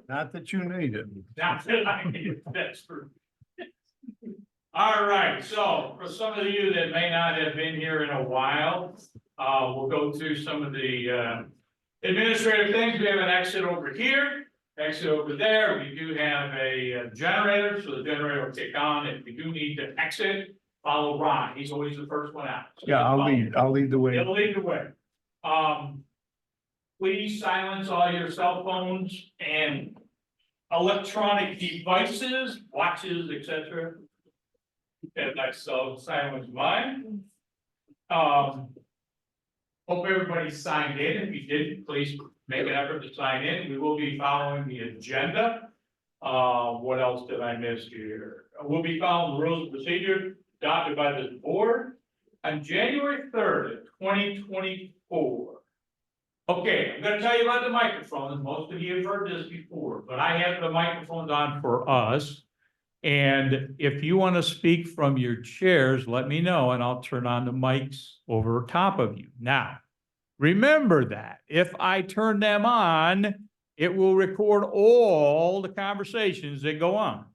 Not that you need it. Not that I need, that's true. All right, so for some of you that may not have been here in a while, we'll go through some of the administrative things. We have an exit over here, exit over there. We do have a generator, so the generator will kick on. If we do need to exit, follow Ron. He's always the first one out. So Yeah, I'll lead the way. He'll lead the way. Please silence all your cell phones and electronic devices, watches, etc. And I silence mine. Hope everybody signed in. If you didn't, please make an effort to sign in. We will be following the agenda. What else did I miss here? We'll be following the rules of procedure adopted by this board on January 3rd, 2024. Okay, I'm gonna tell you about the microphones. Most of you have heard this before, but I have the microphones on for us. And if you want to speak from your chairs, let me know and I'll turn on the mics over top of you. Now, remember that if I turn them on, it will record all the conversations that go on.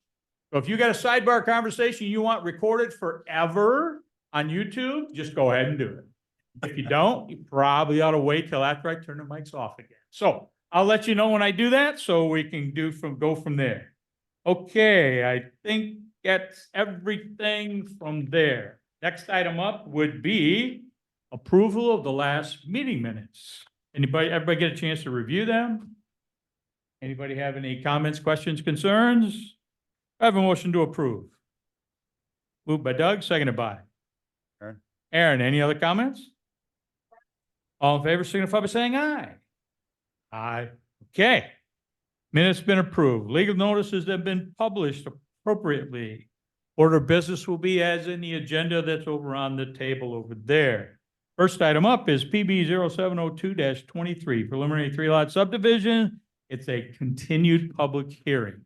So if you got a sidebar conversation you want recorded forever on YouTube, just go ahead and do it. If you don't, you probably ought to wait till after I turn the mics off again. So I'll let you know when I do that so we can go from there. Okay, I think that's everything from there. Next item up would be approval of the last meeting minutes. Everybody get a chance to review them? Anybody have any comments, questions, concerns? I have a motion to approve. Moved by Doug, seconded by Aaron, any other comments? All in favor, signify by saying aye. Aye. Okay. Minutes been approved. Legal notices have been published appropriately. Order of business will be as in the agenda that's over on the table over there. First item up is PB 0702-23, preliminary 3-lot subdivision. It's a continued public hearing.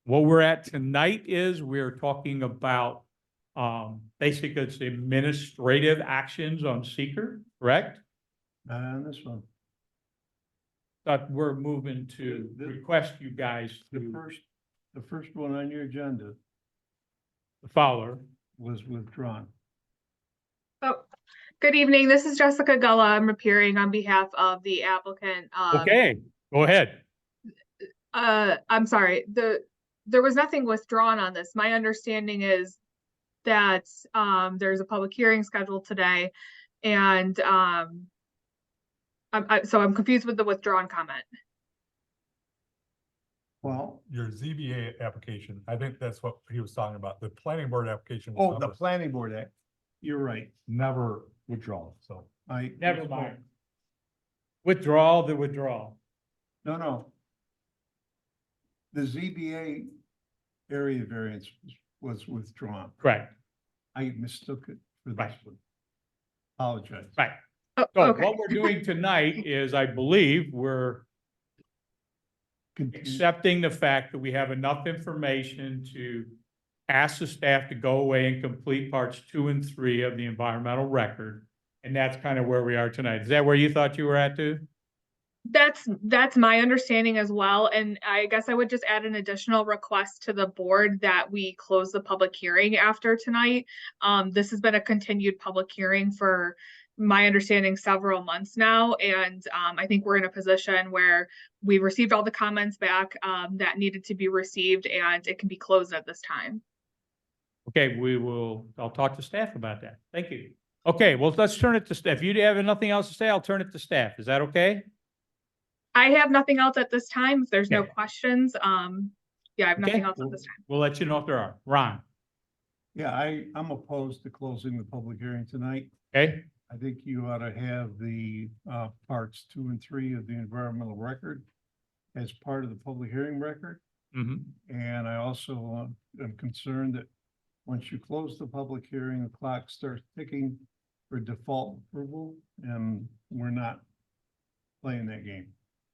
What we're at tonight is we're talking about basically it's administrative actions on seeker, correct? This one. But we're moving to request you guys The to first one on your agenda the follower. was withdrawn. Oh, good evening. This is Jessica Gullah. I'm appearing on behalf of the applicant. Okay, go ahead. I'm sorry. There was nothing withdrawn on this. My understanding is that there's a public hearing scheduled today, and so I'm confused with the withdrawn comment. Well, Your ZBA application, I think that's what he was talking about. The planning board application. oh, the planning board act. You're right. Never withdrawn, so. Never mind. Withdrawal, the withdrawal. No. The ZBA area variance was withdrawn. Correct. I mistook it for this Right. one. Apologize. Right. Oh, So okay. what we're doing tonight is, I believe, we're accepting the fact that we have enough information to ask the staff to go away and complete parts 2 and 3 of the environmental record. And that's kind of where we are tonight. Is that where you thought you were at too? That's my understanding as well. And I guess I would just add an additional request to the board that we close the public hearing after tonight. This has been a continued public hearing for my understanding several months now. And I think we're in a position where we received all the comments back that needed to be received, and it can be closed at this time. Okay, I'll talk to staff about that. Thank you. Okay, well, let's turn it to staff. If you have nothing else to say, I'll turn it to staff. Is that okay? I have nothing else at this time. If there's no Okay. questions, yeah, I have nothing Okay. else at this time. We'll let you know if there are. Ron, Yeah, I'm opposed to closing the public hearing tonight. okay? I think you ought to have the parts 2 and 3 of the environmental record as part of the public hearing record. Mm-hmm. And I also am concerned that once you close the public hearing, the clock starts ticking for default approval, and we're not playing that game.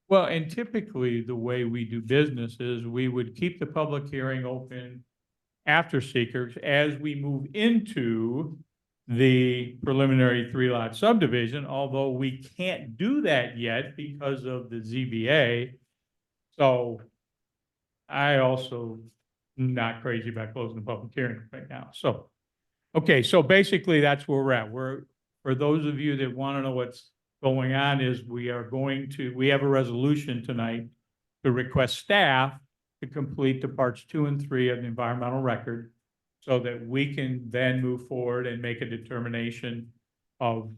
Well, and typically the way we do business is we would keep the public hearing open after seekers as we move into the preliminary 3-lot subdivision, although we can't do that yet because of the ZBA. So I also not crazy about closing the public hearing right now, so. Okay, so basically that's where we're at. For those of you that want to know what's going on is we have a resolution tonight to request staff to complete the parts 2 and 3 of the environmental record so that we can then move forward and make a determination of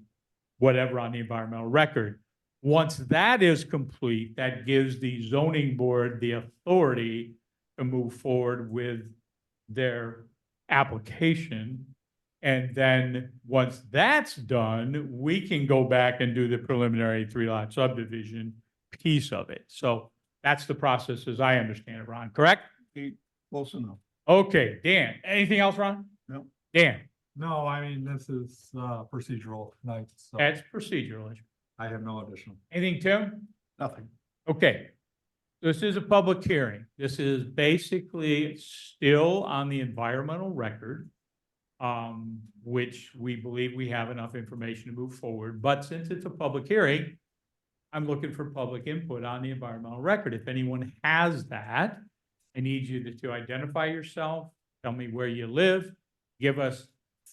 whatever on the environmental record. Once that is complete, that gives the zoning board the authority to move forward with their application. And then, once that's done, we can go back and do the preliminary 3-lot subdivision piece of it. So that's the process as I understand it, Ron, correct? Close enough. Okay, Dan, anything else, Ron? No. Dan, No, I mean, this is procedural tonight, so that's procedural. I have no additional. Anything, Tim? Nothing. Okay. This is a public hearing. This is basically still on the environmental record, which we believe we have enough information to move forward. But since it's a public hearing, I'm looking for public input on the environmental record. If anyone has that, I need you to identify yourself, tell me where you live, give us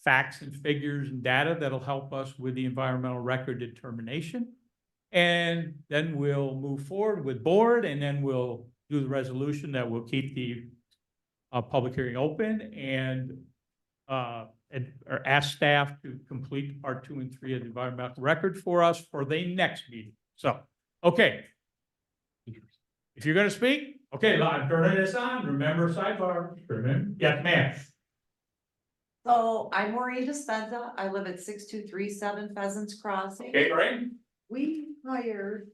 facts and figures and data that'll help us with the environmental record determination. And then we'll move forward with board, and then we'll do the resolution that will keep the public hearing open and or ask staff to complete part 2 and 3 of the environmental record for us for the next meeting. So, okay. If you're gonna speak, okay, I'm turning this on. Remember sidebar. Remember? Yes, ma'am. So I'm Maureen Dispenza. I live at 6237 Pheasants Crossing. Okay, great. We hired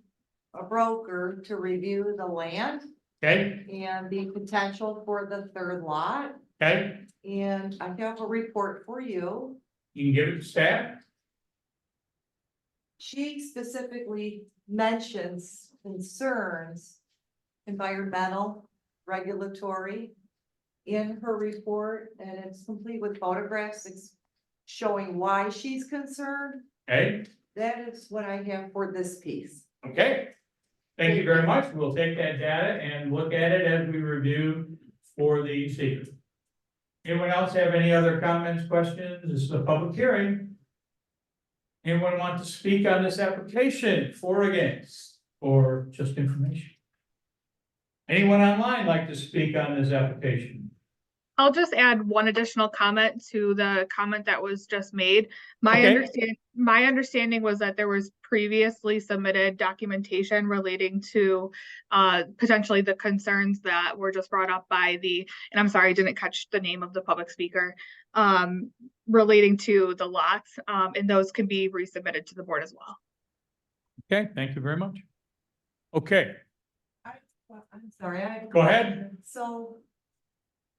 a broker to review the land Okay, and the potential for the 3rd lot. okay. And I have a report for you. You can give it to staff. She specifically mentions concerns, environmental, regulatory, in her report, and it's complete with photographs showing why she's concerned. Okay, That is what I have for this piece. okay. Thank you very much. We'll take that data and look at it as we review for the secret. Anyone else have any other comments, questions? This is a public hearing. Anyone want to speak on this application, for or against, or just information? Anyone online like to speak on this application? I'll just add one additional comment to the comment that was just made. My Okay. understanding was that there was previously submitted documentation relating to potentially the concerns that were just brought up by and I'm sorry, I didn't catch the name of the public speaker, relating to the lots, and those can be resubmitted to the board as well. Okay, thank you very much. Okay, I'm sorry, I have a Go ahead. question. So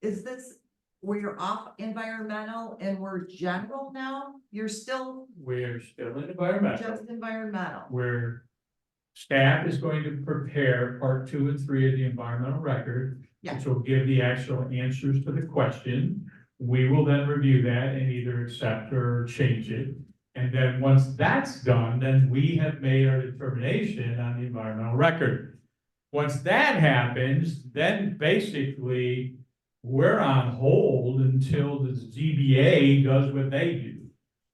is this, we're off environmental and we're general now? You're still we're still in environmental. just environmental? Where staff is going to prepare part 2 and 3 of the environmental record, Yeah. which will give the actual answers to the question. We will then review that and either accept or change it. And then once that's done, then we have made our determination on the environmental record. Once that happens, then basically we're on hold until the ZBA does what they do.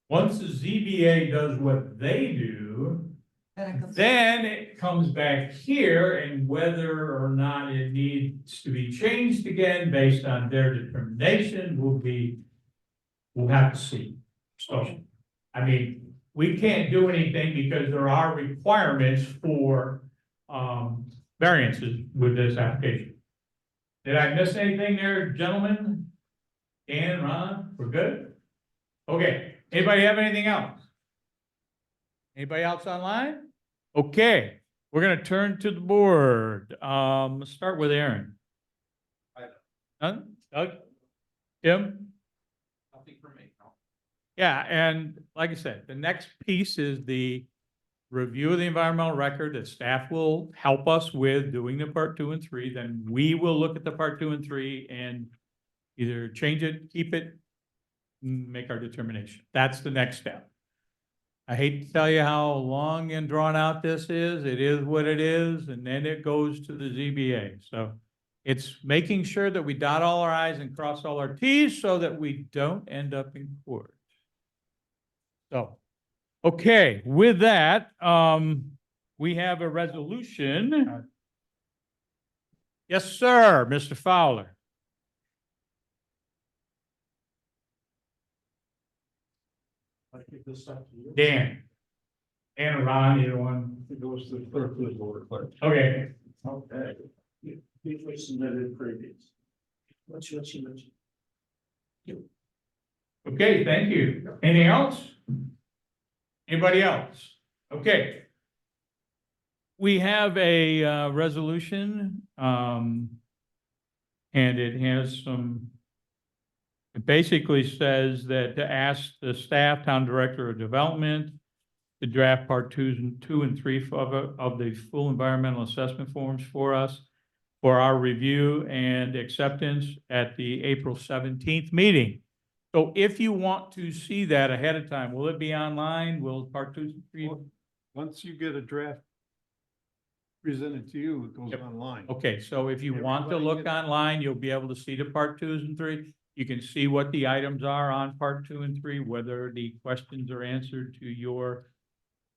Once the ZBA does what they do, then it comes back here, and whether or not it needs to be changed again based on their determination we'll have to see. So, I mean, we can't do anything because there are requirements for variances with this application. Did I miss anything there, gentlemen? Dan, Ron, we're good? Okay, anybody have anything else? Anybody else online? Okay, we're gonna turn to the board. Let's start with Aaron. None? Doug? Tim? Nothing for me, no. Yeah, and like I said, the next piece is the review of the environmental record that staff will help us with doing the part 2 and 3. Then we will look at the part 2 and 3 and either change it, keep it, make our determination. That's the next step. I hate to tell you how long and drawn out this is. It is what it is, and then it goes to the ZBA. So It's making sure that we dot all our i's and cross all our t's so that we don't end up in court. So, okay, with that, we have a resolution. Yes, sir, Mr. Fowler. Dan. Dan or Ron, either one. It goes to the clerk, to the board clerk. Okay. Okay. These were submitted previous. What's you mentioned? Okay, thank you. Anything else? Anybody else? Okay. We have a resolution, and it has some, it basically says that to ask the staff, town director of development, to draft part two and three of the full environmental assessment forms for us for our review and acceptance at the April 17th meeting. So if you want to see that ahead of time, will it be online? Will part 2 and 3? Once you get a draft presented to you, it goes Yep. online. Okay, so if you want to Everybody look gets- online, you'll be able to see the part 2s and 3. You can see what the items are on part 2 and 3, whether the questions are answered to your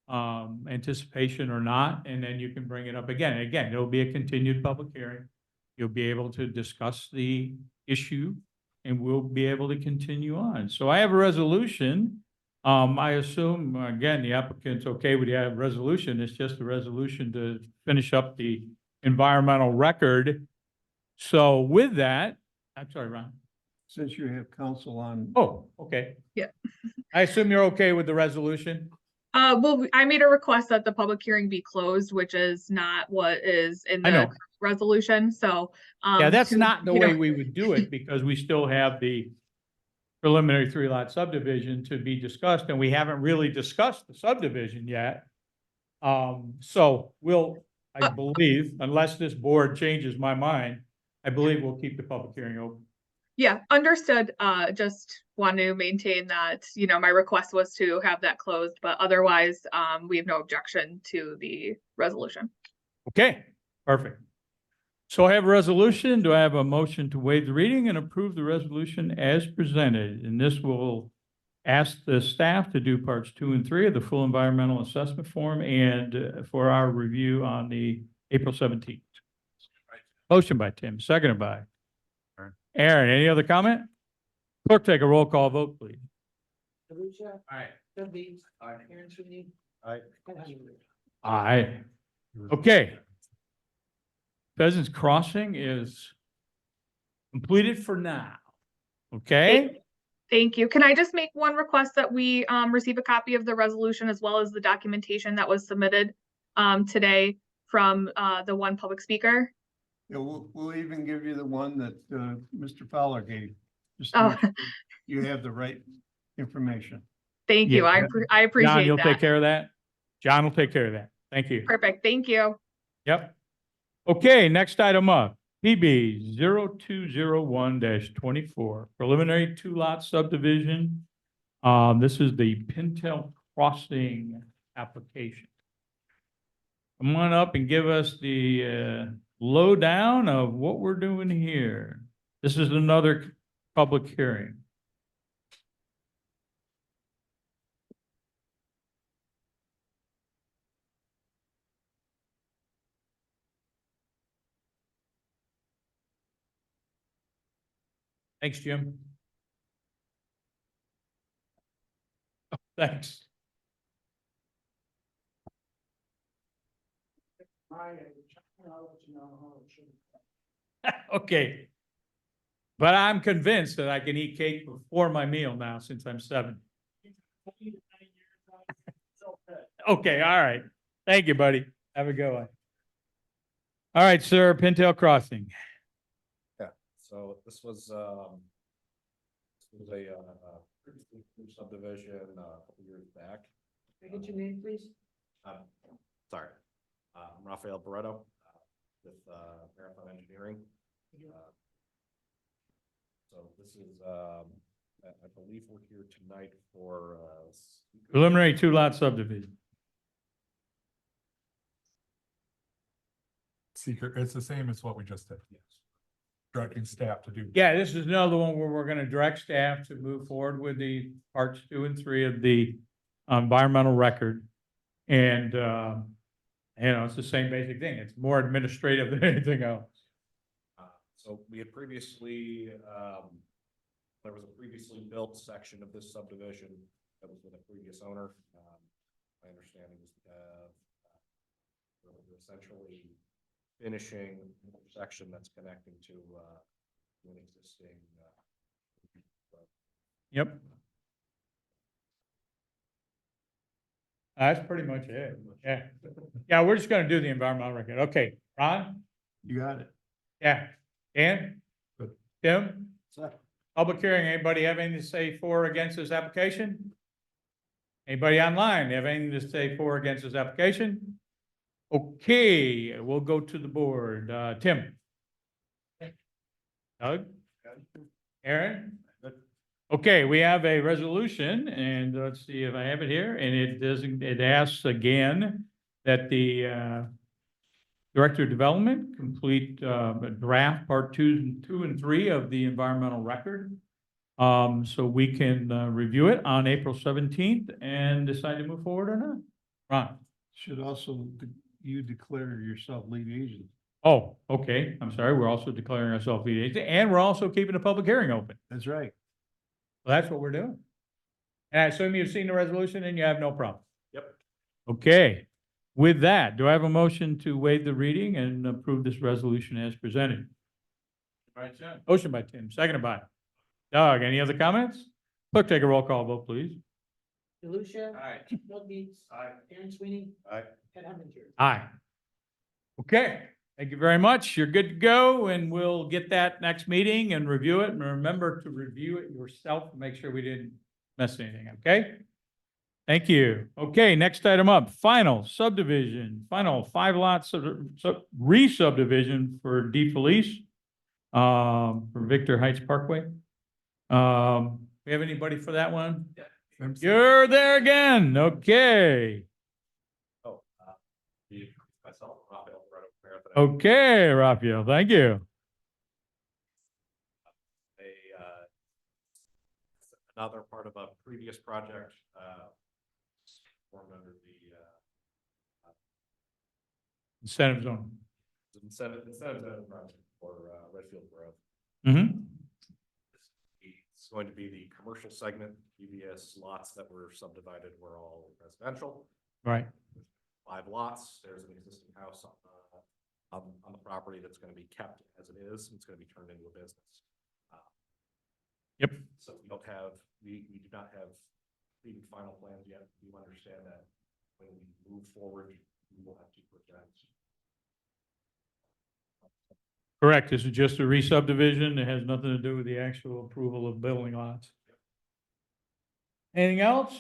anticipation or not, and then you can bring it up again. And again, it'll be a continued public hearing. You'll be able to discuss the issue and we'll be able to continue on. So I have a resolution. I assume, again, the applicant's okay with the resolution. It's just a resolution to finish up the environmental record. So with that, I'm sorry, Ron. Since you have counsel on. Oh, okay. Yeah. I assume you're okay with the resolution? Well, I made a request that the public hearing be closed, which is not what is in I know. the resolution, so. Yeah, that's to- not the you know, way we would do it because we still have the preliminary 3-lot subdivision to be discussed and we haven't really discussed the subdivision yet. So I believe, unless this board changes my mind, I believe we'll keep the public hearing open. Yeah, understood. Just want to maintain that, my request was to have that closed, but otherwise, we have no objection to the resolution. Okay, perfect. So I have a resolution. Do I have a motion to waive the reading and approve the resolution as presented? And this will ask the staff to do parts 2 and 3 of the full environmental assessment form and for our review on the April 17th. Motion by Tim, seconded by Aaron. Any other comment? Clerk, take a roll call vote, please. Aye. Aye. Aaron Sweeney. Aye. Aye. Okay. Pheasants Crossing is completed for now. Okay? Thank you. Can I just make one request that we receive a copy of the resolution as well as the documentation that was submitted today from the one public speaker? Yeah, we'll even give you the one that Mr. Fowler gave. Just Oh. to make sure you have the right information. Thank you. Yeah. I John, appreciate you'll take that. care of that? John will take care of that. Thank you. Perfect. Thank you. Yep. Okay, next item up, PB 0201-24, preliminary 2-lot subdivision. This is the Pintail Crossing application. Come on up and give us the lowdown of what we're doing here. This is another public hearing. Thanks, Jim. Thanks. Okay. But I'm convinced that I can eat cake before my meal now since I'm 7. Okay, all right. Thank you, buddy. Have a good one. All right, sir, Pintail Crossing. Yeah, so this was a subdivision a couple years back. Can I get your name, please? Sorry, I'm Rafael Barreto with Marathon Engineering. So this is, I believe we're here tonight for Preliminary 2-lot subdivision. Secret, it's the same as what we just did. Yes. directing staff to do. Yeah, this is another one where we're gonna direct staff to move forward with the parts 2 and 3 of the environmental record. And, it's the same basic thing. It's more administrative than anything else. So we had previously, there was a previously built section of this subdivision that was with a previous owner. My understanding is, we're essentially finishing the section that's connecting to an existing, Yep. That's pretty much it. Yeah. Yeah, we're just gonna do the environmental record. Okay, Ron? You got it. Yeah. Dan? Good. Tim? Public hearing, anybody have anything to say for or against this application? Anybody online have anything to say for or against this application? Okay, we'll go to the board. Tim? Doug? Aaron? Okay, we have a resolution, and let's see if I have it here, and it asks again that the Director of Development complete a draft part 2 and 3 of the environmental record. So we can review it on April 17th and decide to move forward or not. Ron? Should also, you declare yourself lead agent. Oh, okay, I'm sorry, we're also declaring ourselves lead agent, and we're also keeping a public hearing open. That's right. Well, that's what we're doing. And I assume you've seen the resolution and you have no problem. Yep. Okay, with that, do I have a motion to waive the reading and approve this resolution as presented? Motion by Tim, seconded by Doug. Any other comments? Clerk, take a roll call vote, please. DeLucia. Aye. Doug Beats. Aye. Aaron Sweeney. Aye. Ed Heminger. Aye. Okay, thank you very much. You're good to go, and we'll get that next meeting and review it. And remember to review it yourself to make sure we didn't mess anything, okay? Thank you. Okay, next item up, final subdivision, final 5 lots of re-subdivision for D. Felice, for Victor Heights Parkway. We have anybody for that one? You're there again. Okay. Oh, myself, Raphael, right over there. Okay, Raphael, thank you. Another part of a previous project, formed under the, Incentive zone. incentive zone project for, Redfield Grove. Mm-hmm. It's going to be the commercial segment. previous lots that were subdivided were all residential. Right. 5 lots, there's an existing house on the property that's gonna be kept as it is, it's gonna be turned into a business. Yep. So we do not have completed final plans yet, you understand that when we move forward, we will have to present. Correct. This is just a re-subdivision. It has nothing to do with the actual approval of building lots. Anything else?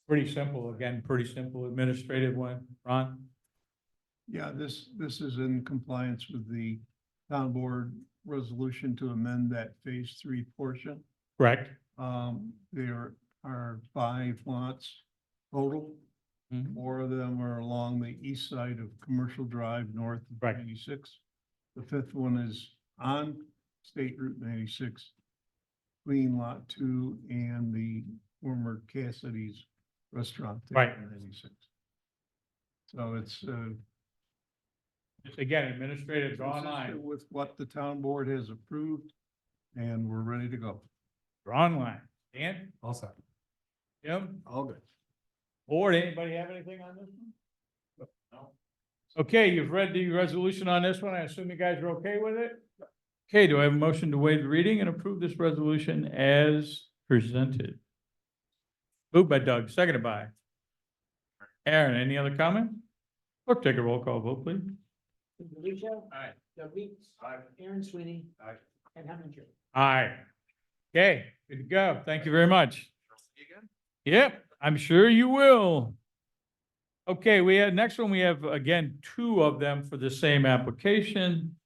Pretty simple, again, pretty simple administrative one. Ron? Yeah, this is in compliance with the town board resolution to amend that phase 3 portion. Correct. There are 5 lots total. Mhm. 4 of them are along the east side of Commercial Drive, north of Right. 96. The 5th one is on State Route 96, between Lot 2 and the former Cassidy's Restaurant. there Right. on 96. So it's Just again, administrative, draw a consistent line, with what the town board has approved, and we're ready to go. draw a line. Dan? All set. Jim? All good. Board, anybody have anything on this one? No. Okay, you've read the resolution on this one. I assume you guys are okay with it? Okay, do I have a motion to waive the reading and approve this resolution as presented? Moved by Doug, seconded by Aaron. Any other comment? Clerk, take a roll call vote, please. DeLucia. Aye. Doug Beats. Aye. Aaron Sweeney. Aye. Ed Heminger. Aye. Okay, good to go. Thank you very much. See you again? Yep, I'm sure you will. Okay, next one, we have, again, 2 of them for the same application.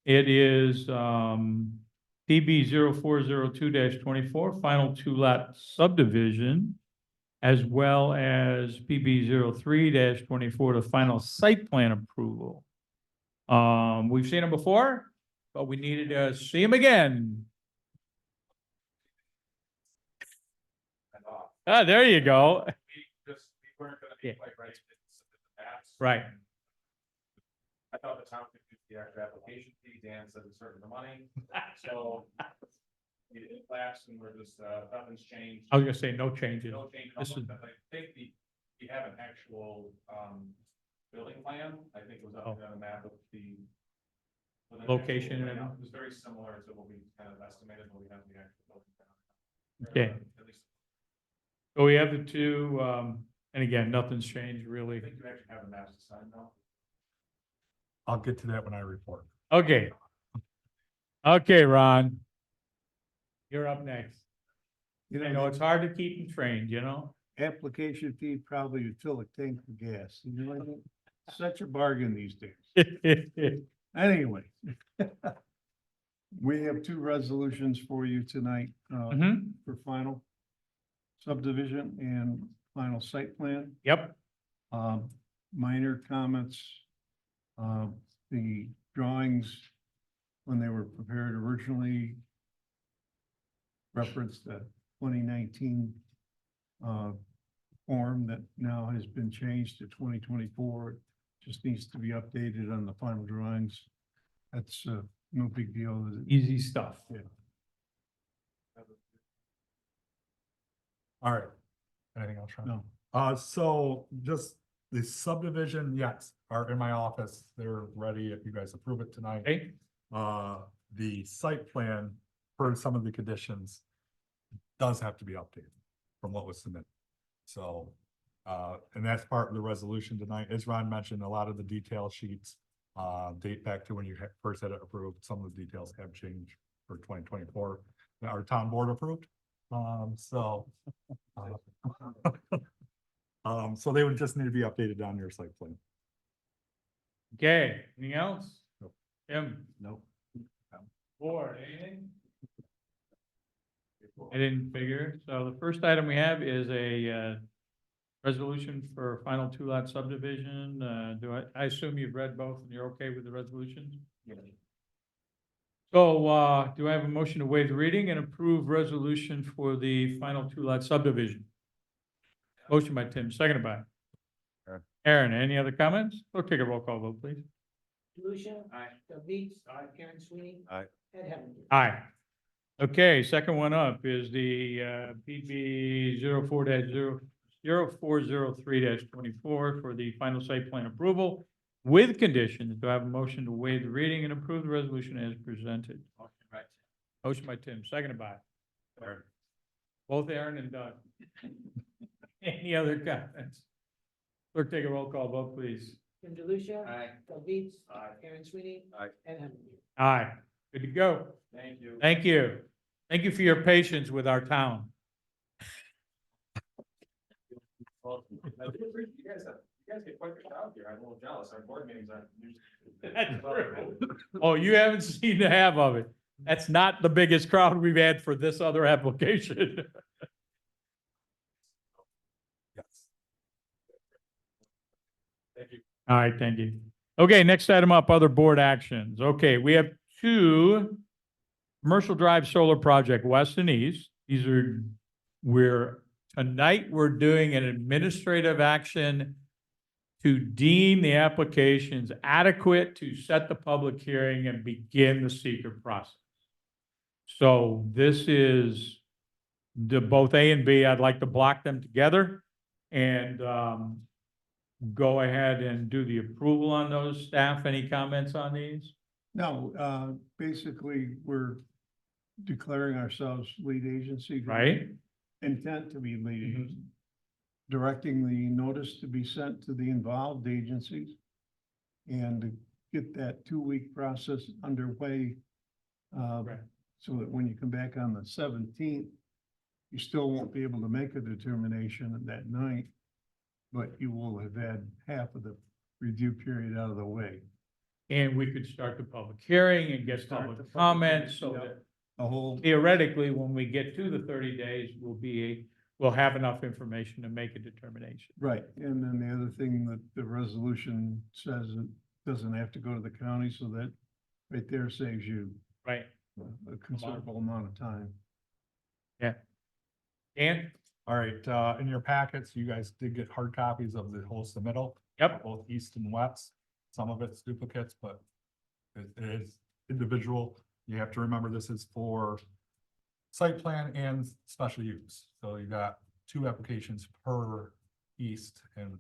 It is, PB 0402-24, final 2-lot subdivision, as well as PB 03-24, the final site plan approval. We've seen them before. but we needed to see him again. Ah, there you go. We weren't gonna be Yeah. quite right. Right. I thought the town could do the extra application fee, Dan said it's certain the money, so. It lapsed and we're just, nothing's changed. I was gonna say no changes. No change, This is- but I think we have an actual, building plan, I think it was up there on the map of the. with an Location actual and layout. everything. It was very similar to what we kind of estimated, but we have the actual building plan. Okay. At least, So we have the two, and again, nothing's changed I really. think you actually have the maps to sign now. I'll get to that when I report. Okay. Okay, Ron. You're up next. You I know, know it's hard to keep them trained, you know? application fee probably to fill a tank of gas. You know, such a bargain these days. Anyway. We have two resolutions for you tonight, Mhm. for final subdivision and final site plan. Yep, Minor comments. The drawings, when they were prepared originally, referenced the 2019 form that now has been changed to 2024. Just needs to be updated on the final drawings. That's no big deal. easy stuff. All right. Anything else, Sean? No. So just the subdivision, yes, are in my office. They're ready if you guys approve it tonight. Okay, The site plan for some of the conditions does have to be updated from what was submitted. So, and that's part of the resolution tonight. As Ron mentioned, a lot of the detail sheets date back to when you first had it approved. Some of the details have changed for 2024. Our town board approved. So they would just need to be updated on your site plan. okay, anything else? Nope. Tim? Nope. Board, anything? I didn't figure. So the first item we have is a resolution for final two-lot subdivision. I assume you've read both and you're okay with the resolutions? So, do I have a motion to waive the reading and approve resolution for the final two-lot subdivision? Motion by Tim, seconded by Aaron. Aaron, any other comments? Or take a roll call vote, please. Lucia. Aye. Doug Beats. Aye. Karen Sweeney. Aye. Ed Henning. Aye. Okay, second one up is the PB 04-0403-24 for the final site plan approval with conditions. Do I have a motion to waive the reading and approve the resolution as presented? Motion by Tim, seconded by Aaron. both Aaron and Doug. Any other comments? Clerk, take a roll call vote, please. Jim DeLucia. Aye. Doug Beats. Aye. Karen Sweeney. Aye. Ed Henning. Aye, good to go. Thank you. Thank you. Thank you for your patience with our town. Well, I do appreciate you guys get quite the job here. I'm a little jealous. Our board meetings aren't usually. That's true. Oh, you haven't seen the half of it. That's not the biggest crowd we've had for this other application. Yes. Thank you. All right, thank you. Okay, next item up, other board actions. Okay, we have two commercial drive solar project, west and east. These are, tonight we're doing an administrative action to deem the applications adequate to set the public hearing and begin the seeker process. So this is the both A and B. I'd like to block them together and go ahead and do the approval on those. Staff, any comments on these? No, basically, we're declaring ourselves lead agency. Right? Intent to be lead agency. Directing the notice to be sent to the involved agencies. And to get that 2-week process underway. Right. So that when you come back on the 17th, you still won't be able to make a determination that night. But you will have had half of the review period out of the way. And we could start the public hearing and get Start the public public comments, so hearing, that The whole, theoretically, when we get to the 30 days, we'll have enough information to make a determination. right, and then the other thing that the resolution says, it doesn't have to go to the county, so that right there saves you Right. a considerable amount of time. Dan? All right, in your packets, you guys did get hard copies of the whole submittal. Yep. Both east and west. Some of it's duplicates, but it is individual. You have to remember this is for site plan and special use. So you got 2 applications per east and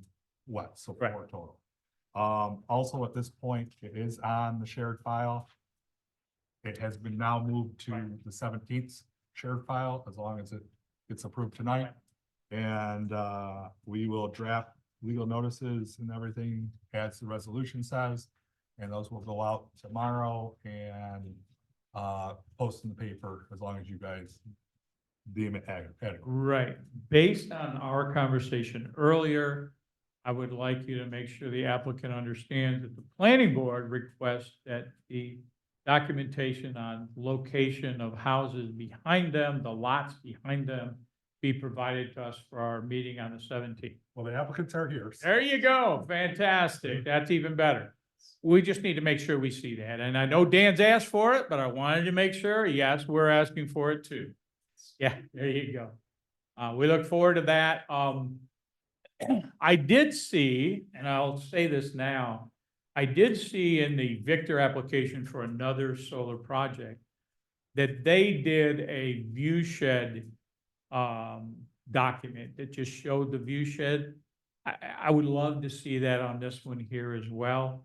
west, so 4 Right. total. Also at this point, it is on the shared file. It has been now moved to the 17th shared file, as long as it gets approved tonight. And, we will draft legal notices and everything as the resolution says. And those will go out tomorrow and, post in the paper as long as you guys deem it adequate. Right. Based on our conversation earlier, I would like you to make sure the applicant understands that the planning board requests that the documentation on location of houses behind them, the lots behind them, be provided to us for our meeting on the 17th. Well, the applicants are here. so- There you go. Fantastic. That's even better. We just need to make sure we see that. And I know Dan's asked for it, but I wanted to make sure, yes, we're asking for it too. Yeah, there you go. We look forward to that. I did see, and I'll say this now, I did see in the Victor application for another solar project that they did a view shed document that just showed the view shed. I would love to see that on this one here as well.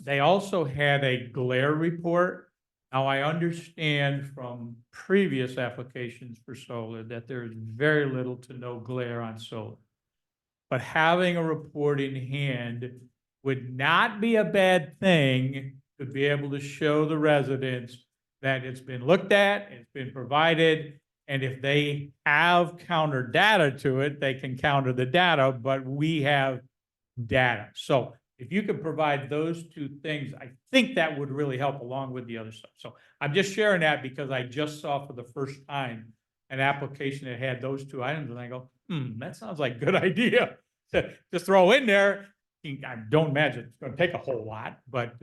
They also had a glare report. Now, I understand from previous applications for solar that there's very little to no glare on solar. But having a report in hand would not be a bad thing to be able to show the residents that it's been looked at, it's been provided, and if they have counter data to it, they can counter the data, but we have data. So if you could provide those 2 things, I think that would really help along with the other stuff. So I'm just sharing that because I just saw for the first time an application that had those 2 items, and I go, that sounds like a good idea to throw in there. I don't imagine it's gonna take a whole lot, but,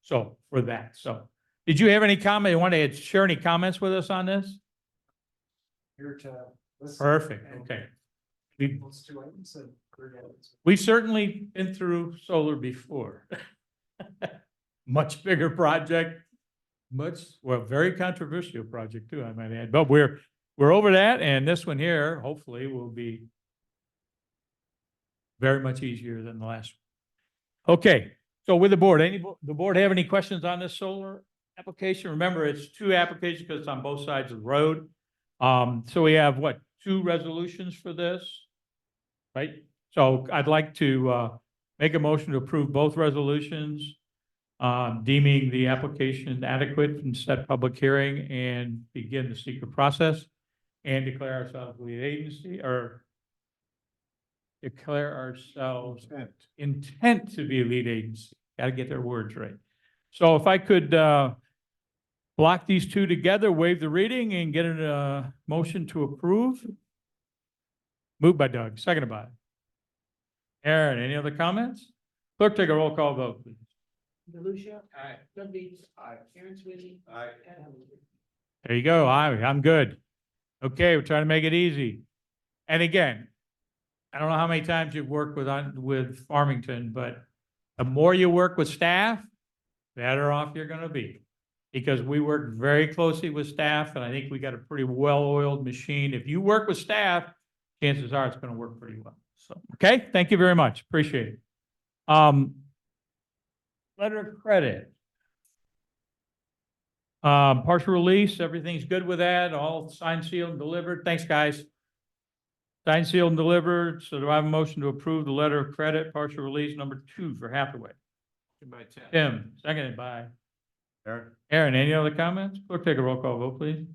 so for that. So did you have any comment? You want to share any comments with us on this? Here to listen. Perfect, and okay. We, Those 2 items and we're gonna- we've certainly been through solar before. Much bigger project, very controversial project too, I might add, but we're over that, and this one here, hopefully, will be very much easier than the last one. Okay, so with the board, the board have any questions on this solar application? Remember, it's 2 applications because it's on both sides of the road. So we have 2 resolutions for this? Right? So I'd like to, make a motion to approve both resolutions, deeming the application adequate and set public hearing and begin the secret process and declare ourselves lead agency or declare ourselves intent to be a lead agency. Got to get their words right. So if I could, block these 2 together, waive the reading and get a motion to approve. Moved by Doug, seconded by Aaron. Any other comments? Clerk, take a roll call vote, please. DeLucia. Aye. Doug Beats. Aye. Aaron Sweeney. Aye. Ed Hamilton. There you go. I'm good. Okay, we're trying to make it easy. And again, I don't know how many times you've worked with Farmington, but the more you work with staff, better off you're gonna be. Because we work very closely with staff, and I think we got a pretty well-oiled machine. If you work with staff, chances are it's gonna work pretty well. So, okay, thank you very much. Appreciate it. Letter of credit. Partial release, everything's good with that, all signed, sealed, and delivered. Thanks, guys. Signed, sealed, and delivered. So do I have a motion to approve the letter of credit, partial release number 2 for Hathaway? Tim, seconded by Aaron. Any other comments? Clerk, take a roll call vote, please.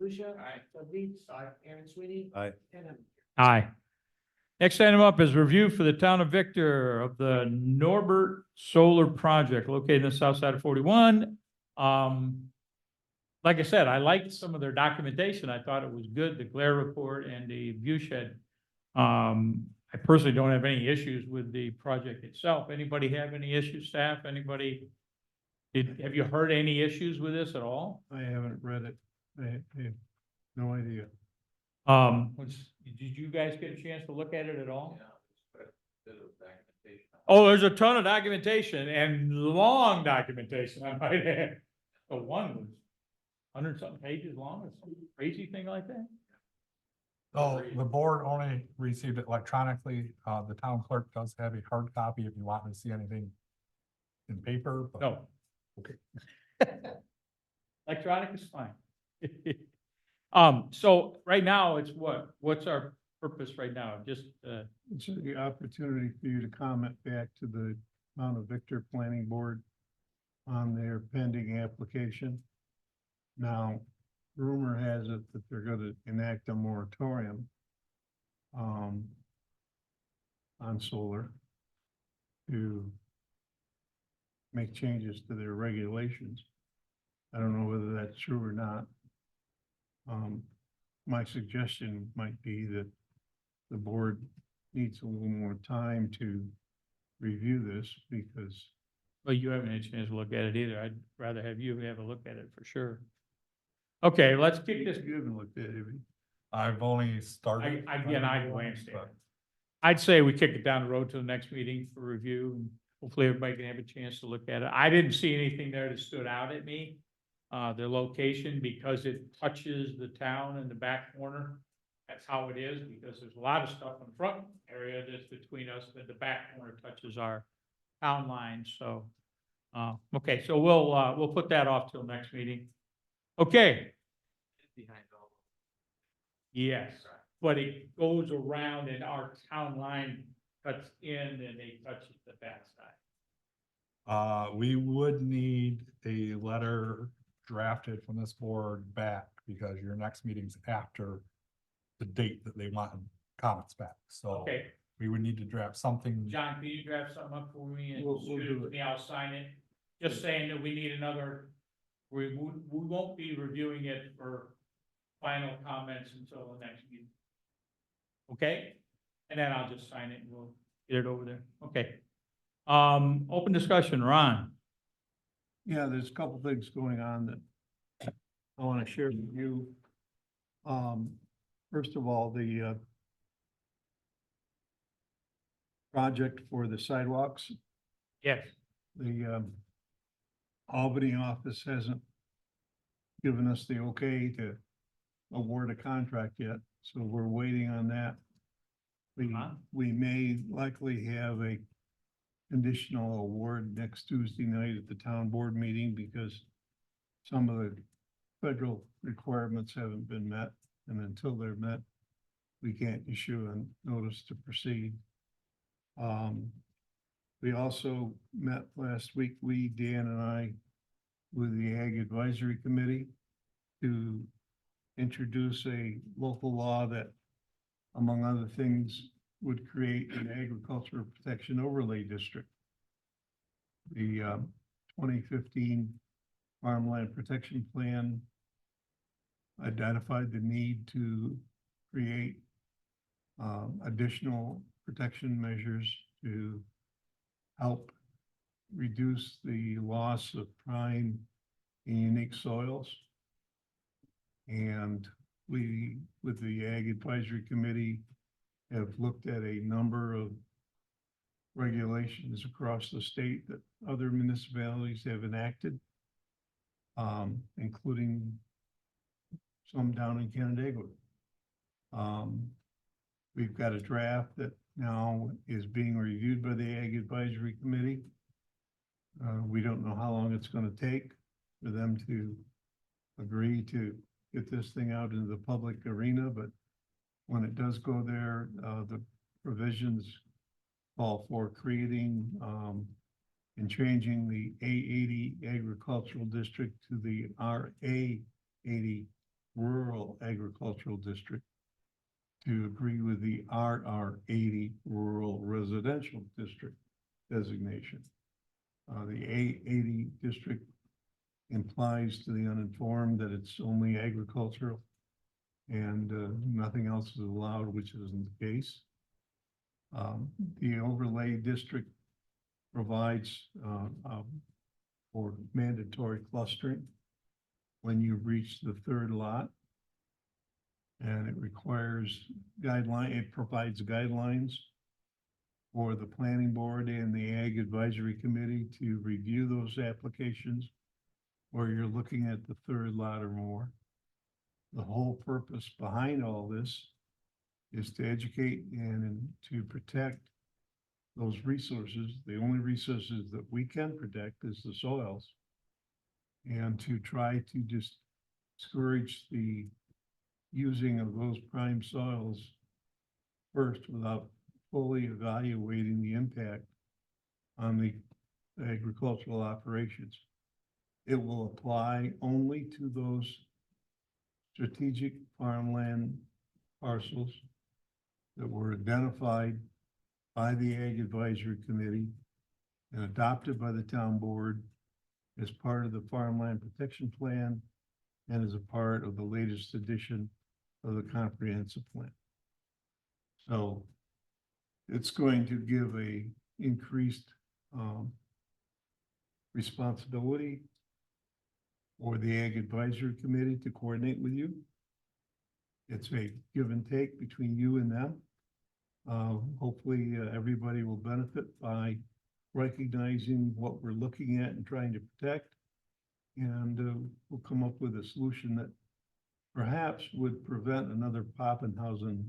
DeLucia. Aye. Doug Beats. Aye. Aaron Sweeney. Aye. Ed Hamilton. Aye. Next item up is review for the town of Victor of the Norbert Solar Project located in the south side of 41. Like I said, I liked some of their documentation. I thought it was good, the glare report and the view shed. I personally don't have any issues with the project itself. Anybody have any issues, staff? Anybody Have you heard any issues with this at all? I haven't read it. I have no idea. Did you guys get a chance to look at it at all? Oh, there's a ton of documentation and long documentation, I might add. The one was 100-something pages long, or some crazy thing like that. So the board only received it electronically. The town clerk does have a hard copy if you want to see anything in paper, but. No. Okay. Electronic is fine. So right now, it's what's our purpose right now? Just, It's the opportunity for you to comment back to the Mount of Victor Planning Board on their pending application. Now, rumor has it that they're gonna enact a moratorium on solar to make changes to their regulations. I don't know whether that's true or not. My suggestion might be that the board needs a little more time to review this because well, you haven't had a chance to look at it either. I'd rather have you have a look at it for sure. Okay, let's kick this. you haven't looked at it, have you? I've only started. I glanced at it. I'd say we kick it down the road to the next meeting for review, and hopefully everybody can have a chance to look at it. I didn't see anything there that stood out at me. The location, because it touches the town in the back corner. That's how it is, because there's a lot of stuff in the front area that's between us, but the back corner touches our town line, so. Okay, so we'll put that off till next meeting. Okay. Yes, but it goes around and our town line cuts in and they touch the backside. We would need a letter drafted from this board back because your next meeting's after the date that they want comments back. So Okay, we would need to draft something. John, can you draft something up for me and We'll shoot it do to it. me? I'll sign it. Just saying that we need another, we won't be reviewing it for final comments until the next meeting. Okay? And then I'll just sign it and we'll get it over there. Okay. Open discussion, Ron. Yeah, there's a couple things going on that I want to share with you. First of all, the project for the sidewalks, Yes. the Albany office hasn't given us the okay to award a contract yet, so we're waiting on that. We may likely have a conditional award next Tuesday night at the town board meeting because some of the federal requirements haven't been met, and until they're met, we can't issue a notice to proceed. We also met last week, Dan and I, with the Ag Advisory Committee to introduce a local law that, among other things, would create an agricultural protection overlay district. The 2015 Farmland Protection Plan identified the need to create additional protection measures to help reduce the loss of prime and unique soils. And we, with the Ag Advisory Committee, have looked at a number of regulations across the state that other municipalities have enacted, including some down in Canandaigua. We've got a draft that now is being reviewed by the Ag Advisory Committee. We don't know how long it's going to take for them to agree to get this thing out into the public arena, but when it does go there, the provisions call for creating and changing the A80 agricultural district to the RA80 rural agricultural district to agree with the RR80 rural residential district designation. The A80 district implies to the uninformed that it's only agricultural and nothing else is allowed, which isn't the case. The overlay district provides for mandatory clustering when you reach the third lot. And it requires it provides guidelines for the planning board and the Ag Advisory Committee to review those applications where you're looking at the third lot or more. The whole purpose behind all this is to educate and to protect those resources. The only resources that we can protect is the soils. And to try to just discourage the using of those prime soils first without fully evaluating the impact on the agricultural operations. It will apply only to those strategic farmland parcels that were identified by the Ag Advisory Committee and adopted by the town board as part of the Farmland Protection Plan and as a part of the latest edition of the comprehensive plan. So it's going to give a increased responsibility for the Ag Advisory Committee to coordinate with you. It's a give and take between you and them. Hopefully, everybody will benefit by recognizing what we're looking at and trying to protect. And we'll come up with a solution that perhaps would prevent another Pappenhausen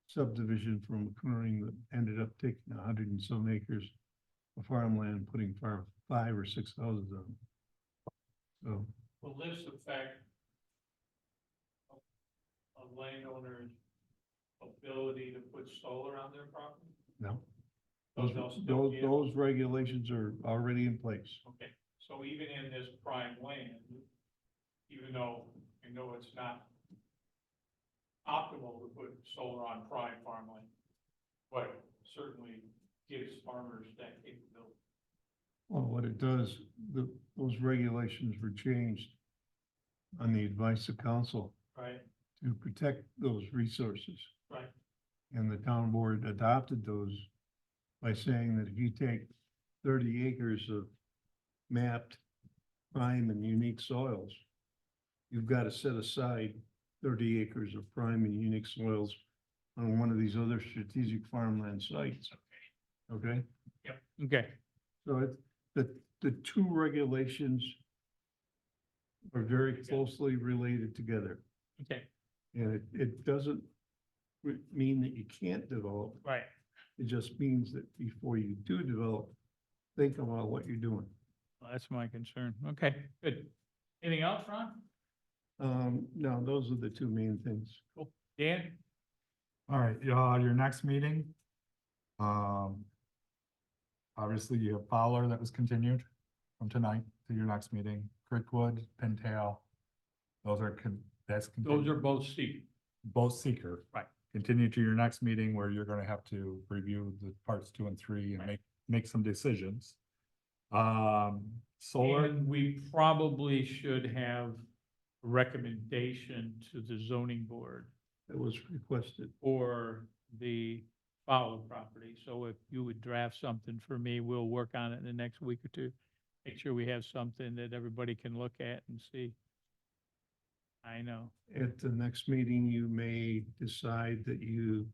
subdivision from occurring that ended up taking 100 and some acres of farmland, putting 5 or 6 houses on it. So, Will this affect a landowner's ability to put solar on their property? no. They'll still be able- Those regulations are already in place. Okay, so even in this prime land, even though I know it's not optimal to put solar on prime farmland, but certainly gives farmers that capability. Well, what it does, those regulations were changed on the advice of council Right, to protect those resources. right, And the town board adopted those by saying that if you take 30 acres of mapped prime and unique soils, you've got to set aside 30 acres of prime and unique soils on one of these other strategic farmland sites. Okay? Okay, So it's, the two regulations are very closely related together. okay, And it doesn't mean that you can't develop. right. It just means that before you do develop, think about what you're doing. Well, that's my concern. Okay, good. Anything else, Ron? No, those are the two main things. Dan? All right, your next meeting. Obviously you have Fowler that was continued from tonight to your next meeting, Crickwood, Pintail. Those are, Those continued. are both Steve. Both seeker. Right. Continue to your next meeting where you're gonna have to review the parts 2 and 3 and Right. make some decisions. Solar, And we probably should have a recommendation to the zoning board That was requested. for the Fowler property. So if you would draft something for me, we'll work on it in the next week or two. Make sure we have something that everybody can look at and see. I know. At the next meeting, you may decide that you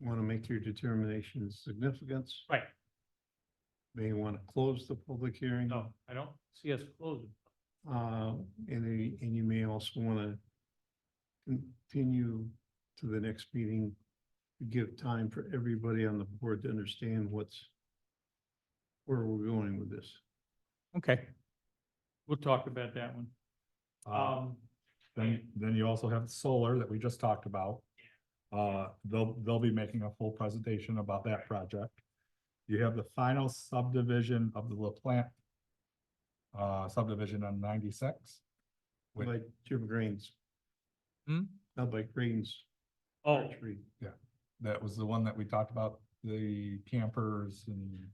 want to make your determination of significance. Right. May want to close the public hearing. No, I don't see us closing. And you may also want to continue to the next meeting to give time for everybody on the board to understand where we're going with this. Okay. We'll talk about that one. then you also have solar that we just talked about. They'll be making a full presentation about that project. You have the final subdivision of the LaPlante subdivision on 96. With- Like Jim Green's. Hmm? Not by Green's. Oh, Tree. That was the one that we talked about, the campers and.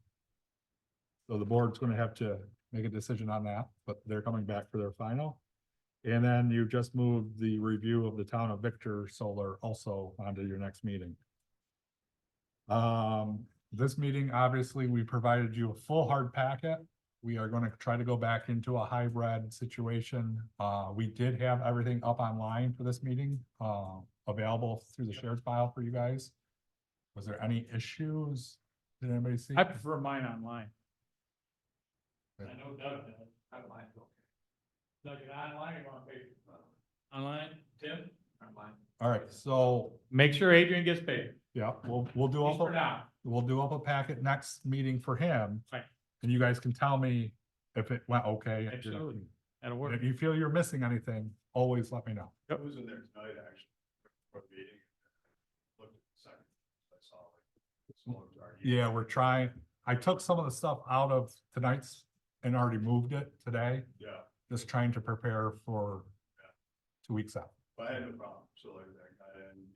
So the board's gonna have to make a decision on that, but they're coming back for their final. And then you just moved the review of the town of Victor Solar also onto your next meeting. This meeting, obviously, we provided you a full hard packet We are gonna try to go back into a hybrid situation. We did have everything up online for this meeting, available through the shared file for you guys. Was there any issues? Did anybody see? I prefer mine online. I Okay. know Doug does. Online. Doug, it online or on paper? Online, Tim? Online. All right, so, Make sure Adrian gets paid. yeah, we'll do At least for up, now. we'll do up a packet next meeting for him. Right. And you guys can tell me if it went okay. Absolutely. That'll And work. if you feel you're missing anything, always let me know. Who's in there tonight, actually? For the meeting. Looked at the second, I saw it. Someone's already- Yeah, we're trying. I took some of the stuff out of tonight's and already moved it today, Yeah, just trying to prepare for 2 weeks out. but I had no problem, so like that guy and.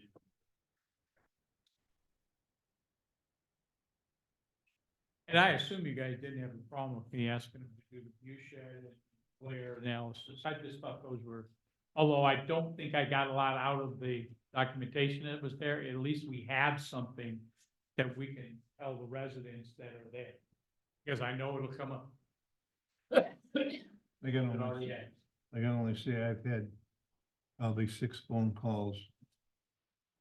And I assume you guys didn't have a problem with me asking them to do the view shed and glare analysis. I just thought those were, although I don't think I got a lot out of the documentation that was there, at least we have something that we can tell the residents that are there. Because I know it'll come up. I can It only, already has. I can only say I've had probably 6 phone calls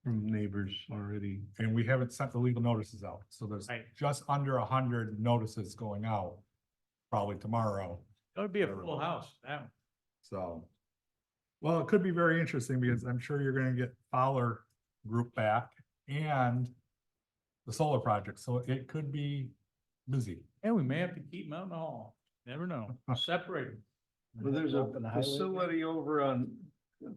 from neighbors already. And we haven't sent the legal notices out, so there's Right. just under 100 notices going out. Probably tomorrow, That would be a full house, that one. so. Well, it could be very interesting because I'm sure you're gonna get Fowler Group back and the solar project, so it could be busy. And we may have to keep Mountain Hall. Never know. Separate them. Well, there's a facility over on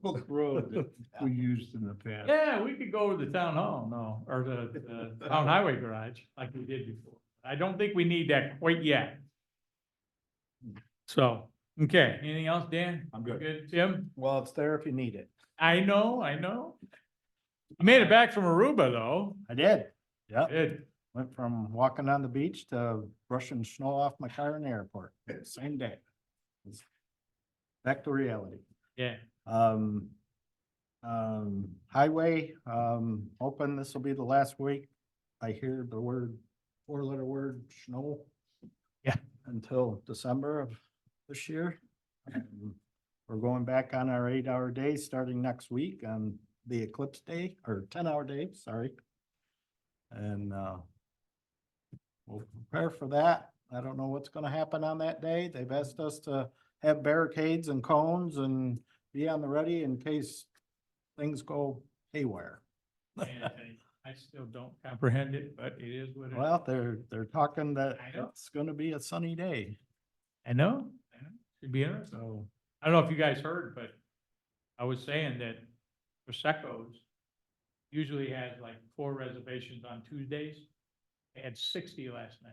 Hook Road that we used in the past. Yeah, we could go to the town hall, no, or the town highway garage like we did before. I don't think we need that quite yet. So, okay, anything else, Dan? I'm good. Good, Tim? Well, it's there if you need it. I know. I made it back from Aruba though. I did. Yeah, Good. went from walking on the beach to brushing snow off my car in the airport, same day. It's Back to reality. Yeah. Highway, hoping this will be the last week. I hear the word, 4-letter word, snow. Yeah. Until December of this year. We're going back on our 8-hour day starting next week on the eclipse day, or 10-hour day, sorry. And, we'll prepare for that. I don't know what's gonna happen on that day. They've asked us to have barricades and cones and be on the ready in case things go haywire. And I still don't comprehend it, but it is what it is. Well, they're talking that I know. it's gonna be a sunny day, I know. Should be interesting. so. I don't know if you guys heard, but I was saying that Prosecco's usually has like 4 reservations on Tuesdays. They had 60 last night.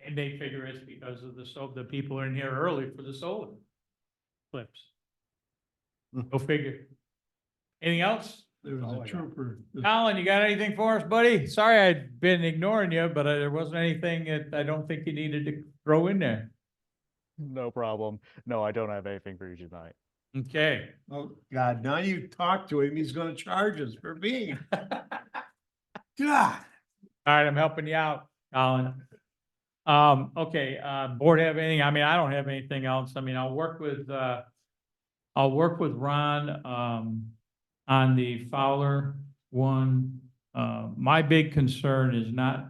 And they figure it's because of the people are in here early for the solar clips. Go figure. Anything else? There was all I a got. trooper. Colin, you got anything for us, buddy? Sorry, I'd been ignoring you, but there wasn't anything that I don't think you needed to throw in there. No problem. No, I don't have anything for you tonight. Okay. Oh, God, now you talk to him, he's gonna charge us for being. God. All right, I'm helping you out, Colin. Okay, board have anything? I mean, I don't have anything else. I mean, I'll work with Ron, on the Fowler one. My big concern is not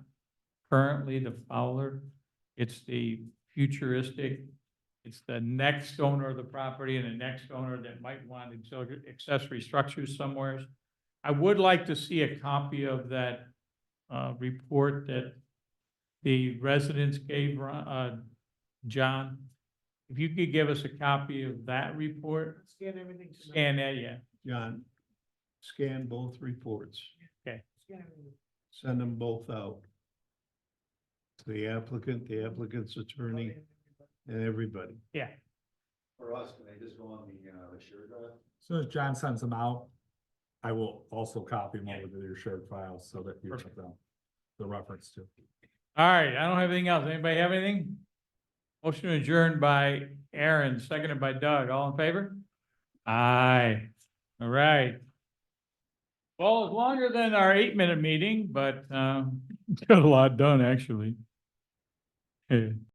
currently the Fowler. It's the futuristic. It's the next owner of the property and the next owner that might want accessory structures somewhere. I would like to see a copy of that report that the residents gave John. If you could give us a copy of that report. Scan everything. Scan that, yeah. John, scan both reports. Okay. Send them both out. To the applicant, the applicant's attorney, and everybody. Yeah. For us, can they just go on the shared drive? As soon as John sends them out, I will also copy them over to your shared files so that you have them, the reference to. All right, I don't have anything else. Anybody have anything? Motion adjourned by Aaron, seconded by Doug. All in favor? Aye. All right. Well, it's longer than our 8-minute meeting, but got a lot done, actually. Okay.